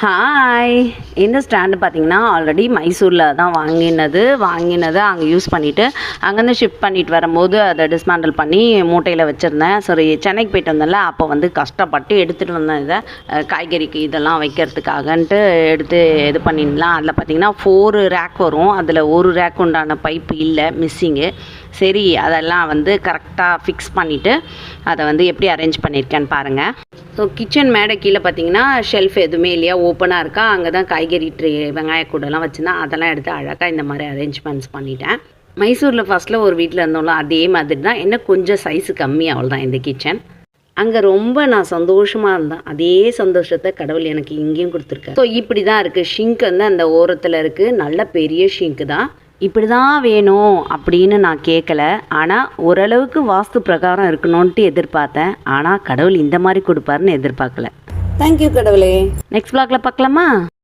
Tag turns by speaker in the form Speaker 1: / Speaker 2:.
Speaker 1: Hi. இந்த stand பார்த்தீங்கன்னா already மைசூரில் தான் வாங்கினது அங்கே யூஸ் பண்ணிவிட்டு அங்கேருந்து ஷிஃப்ட் பண்ணிட்டு வரும்போது அதை டிஸ்மேண்டில் பண்ணி மூட்டையில் வச்சுருந்தேன். சரி, சென்னைக்கு போயிட்டு வந்தேன்ல, அப்போ வந்து கஷ்டப்பட்டு எடுத்துகிட்டு வந்தேன். இதை காய்கறிக்கு இதெல்லாம் வைக்கிறதுக்காகன்ட்டு எடுத்து இது பண்ணிடலாம். அதில் பார்த்தீங்கன்னா 4 ரேக் வரும். அதில் ஒரு ரேக் உண்டான பைப்பு இல்லை, மிஸ்ஸிங்கு. சரி, அதெல்லாம் வந்து கரெக்டாக ஃபிக்ஸ் பண்ணிவிட்டு அதை வந்து எப்படி அரேஞ்ச் பண்ணியிருக்கேன்னு பாருங்கள். ஸோ கிச்சன் மேடை கீழே பார்த்தீங்கன்னா ஷெல்ஃப் எதுவுமே இல்லையா, ஓப்பனாக இருக்கா. அங்கே தான் காய்கறி ட்ரே, வெங்காய கூடெல்லாம் வச்சுருந்தேன். அதெல்லாம் எடுத்து அழகாக இந்த மாதிரி அரேஞ்ச்மெண்ட்ஸ் பண்ணிட்டேன். மைசூரில் ஃபஸ்ட்டில் ஒரு வீட்டில் இருந்தோம்ல, அதே மாதிரி தான். என்ன கொஞ்சம் சைஸு கம்மி, அவ்வளோ தான் இந்த கிச்சன். அங்கே ரொம்ப நான் சந்தோஷமாக இருந்தேன். அதே சந்தோஷத்தை கடவுள் எனக்கு இங்கேயும் கொடுத்துருக்கேன். ஸோ இப்படி தான் இருக்குது. ஷிங்க் வந்து அந்த ஓரத்தில் இருக்குது. நல்ல பெரிய ஷிங்க்கு தான். இப்படி தான் வேணும் அப்படின்னு நான் கேட்கல. ஆனால் ஓரளவுக்கு வாஸ்து பிரகாரம் இருக்கணும்ன்ட்டு எதிர்பார்த்தேன். ஆனால் கடவுள் இந்த மாதிரி கொடுப்பாருன்னு எதிர்பார்க்கல. தேங்க்யூ கடவுளே. நெக்ஸ்ட் வ்ளாகில் பார்க்கலாமா?